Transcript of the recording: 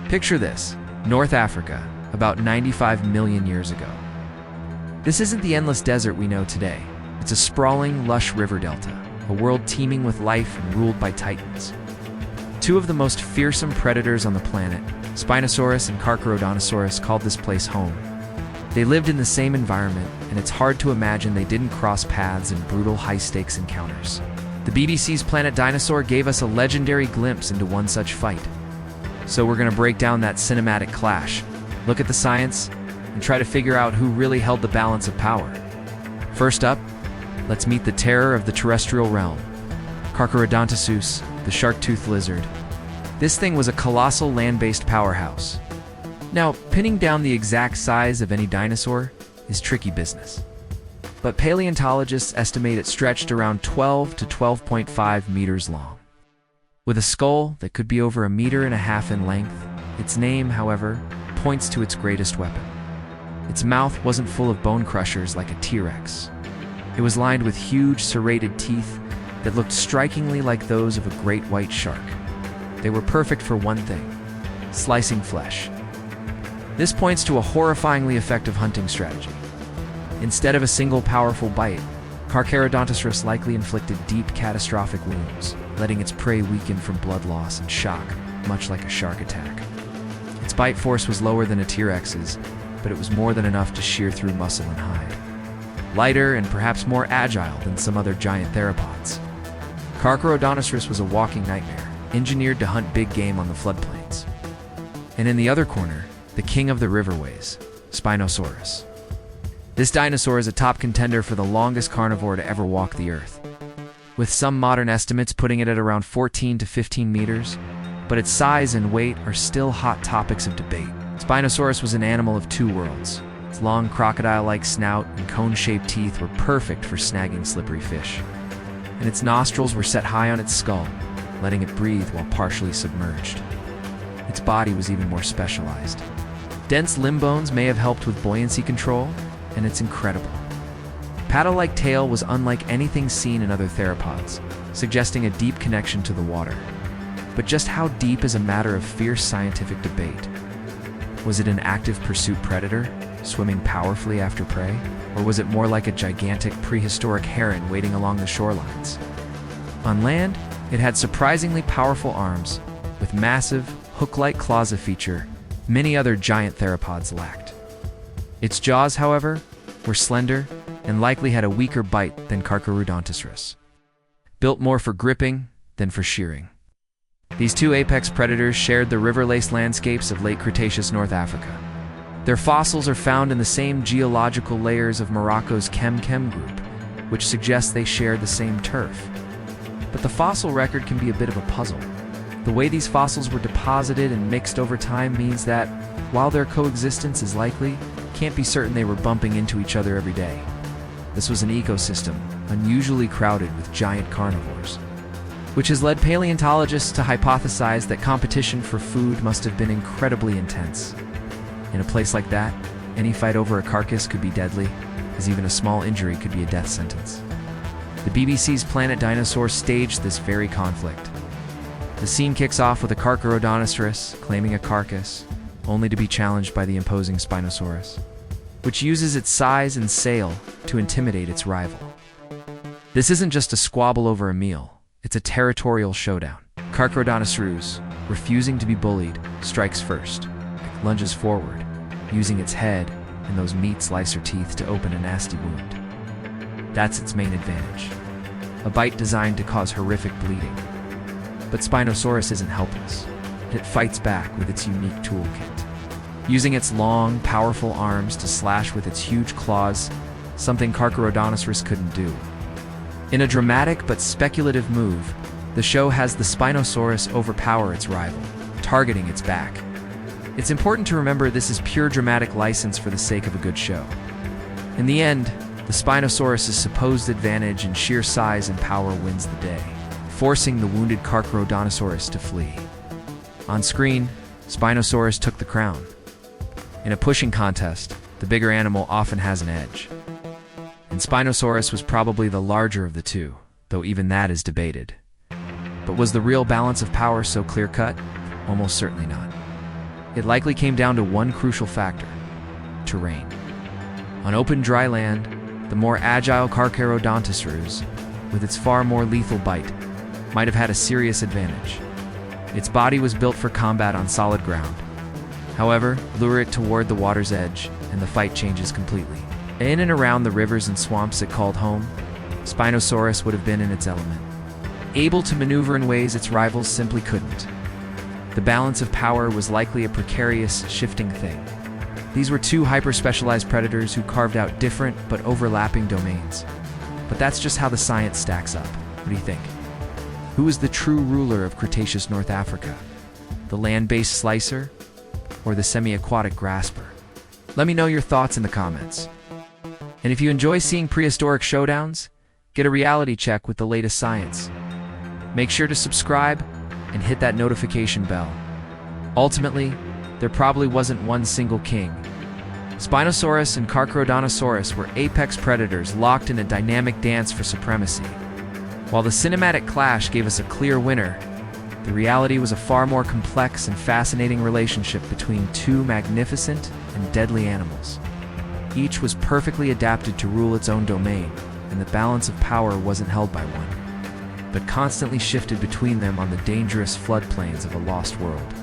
Picture this: North Africa, about 95 million years ago. This isn't the endless desert we know today. It's a sprawling, lush river delta, a world teeming with life and ruled by titans. Two of the most fearsome predators on the planet, Spinosaurus and Carcharodontosaurus, called this place home. They lived in the same environment, and it's hard to imagine they didn't cross paths in brutal, high-stakes encounters. The BBC's Planet Dinosaur gave us a legendary glimpse into one such fight. So we're going to break down that cinematic clash, look at the science, and try to figure out who really held the balance of power. First up, let's meet the terror of the terrestrial realm, Carcharodontosaurus, the shark-toothed lizard. This thing was a colossal land-based powerhouse. Now, pinning down the exact size of any dinosaur is tricky business. But paleontologists estimate it stretched around 12 to 12.5 meters long. With a skull that could be over 1.5 meters in length, its name, however, points to its greatest weapon. Its mouth wasn't full of bone crushers like a T-Rex. It was lined with huge, serrated teeth that looked strikingly like those of a great white shark. They were perfect for one thing: slicing flesh. This points to a horrifyingly effective hunting strategy. Instead of a single powerful bite, Carcharodontosaurus likely inflicted deep, catastrophic wounds, letting its prey weaken from blood loss and shock, much like a shark attack. Its bite force was lower than a T-Rex's, but it was more than enough to shear through muscle and hide. Lighter and perhaps more agile than some other giant theropods. Carcharodontosaurus was a walking nightmare, engineered to hunt big game on the floodplains. And in the other corner, the king of the riverways, Spinosaurus. This dinosaur is a top contender for the longest carnivore to ever walk the earth, with some modern estimates putting it at around 14 to 15 meters, but its size and weight are still hot topics of debate. Spinosaurus was an animal of two worlds. Its long crocodile-like snout and cone-shaped teeth were perfect for snagging slippery fish, and its nostrils were set high on its skull, letting it breathe while partially submerged. Its body was even more specialized. Dense limb bones may have helped with buoyancy control, and it's incredible. Paddle-like tail was unlike anything seen in other theropods, suggesting a deep connection to the water. But just how deep is a matter of fierce scientific debate. Was it an active pursuit predator, swimming powerfully after prey? Or was it more like a gigantic prehistoric heron waiting along the shorelines? On land, it had surprisingly powerful arms, with massive, hook-like claws, a feature many other giant theropods lacked. Its jaws, however, were slender and likely had a weaker bite than Carcharodontosaurus, built more for gripping than for shearing. These two apex predators shared the river-laced landscapes of late Cretaceous North Africa. Their fossils are found in the same geological layers of Morocco's Kem group, which suggests they share the same turf. But the fossil record can be a bit of a puzzle. The way these fossils were deposited and mixed over time means that, while their coexistence is likely, can't be certain they were bumping into each other every day. This was an ecosystem unusually crowded with giant carnivores, which has led paleontologists to hypothesize that competition for food must have been incredibly intense. In a place like that, any fight over a carcass could be deadly, as even a small injury could be a death sentence. The BBC's Planet Dinosaur staged this very conflict. The scene kicks off with a Carcharodontosaurus claiming a carcass, only to be challenged by the imposing Spinosaurus, which uses its size and sail to intimidate its rival. This isn't just a squabble over a meal, it's a territorial showdown. Carcharodontosaurus, refusing to be bullied, strikes first, lunges forward, using its head and those meat slicer teeth to open a nasty wound. That's its main advantage, a bite designed to cause horrific bleeding. But Spinosaurus isn't helpless. It fights back with its unique toolkit, using its long, powerful arms to slash with its huge claws, something Carcharodontosaurus couldn't do. In a dramatic but speculative move, the show has the Spinosaurus overpower its rival, targeting its back. It's important to remember this is pure dramatic license for the sake of a good show. In the end, the Spinosaurus' supposed advantage in sheer size and power wins the day, forcing the wounded Carcharodontosaurus to flee. On screen, Spinosaurus took the crown. In a pushing contest, the bigger animal often has an edge. And Spinosaurus was probably the larger of the two, though even that is debated. But was the real balance of power so clear-cut? Almost certainly not. It likely came down to one crucial factor: terrain. On open dry land, the more agile Carcharodontosaurus, with its far more lethal bite, might have had a serious advantage. Its body was built for combat on solid ground. However, lure it toward the water's edge, and the fight changes completely. In and around the rivers and swamps it called home, Spinosaurus would have been in its element, able to maneuver in ways its rivals simply couldn't. The balance of power was likely a precarious, shifting thing. These were two hyper-specialized predators who carved out different but overlapping domains. But that's just how the science stacks up. What do you think? Who is the true ruler of Cretaceous North Africa? The land-based slicer or the semi-aquatic grasper? Let me know your thoughts in the comments. And if you enjoy seeing prehistoric showdowns, get a reality check with the latest science. Make sure to subscribe and hit that notification bell. Ultimately, there probably wasn't one single king. Spinosaurus and Carcharodontosaurus were apex predators locked in a dynamic dance for supremacy. While the cinematic clash gave us a clear winner, the reality was a far more complex and fascinating relationship between two magnificent and deadly animals. Each was perfectly adapted to rule its own domain, and the balance of power wasn't held by one, but constantly shifted between them on the dangerous floodplains of a lost world.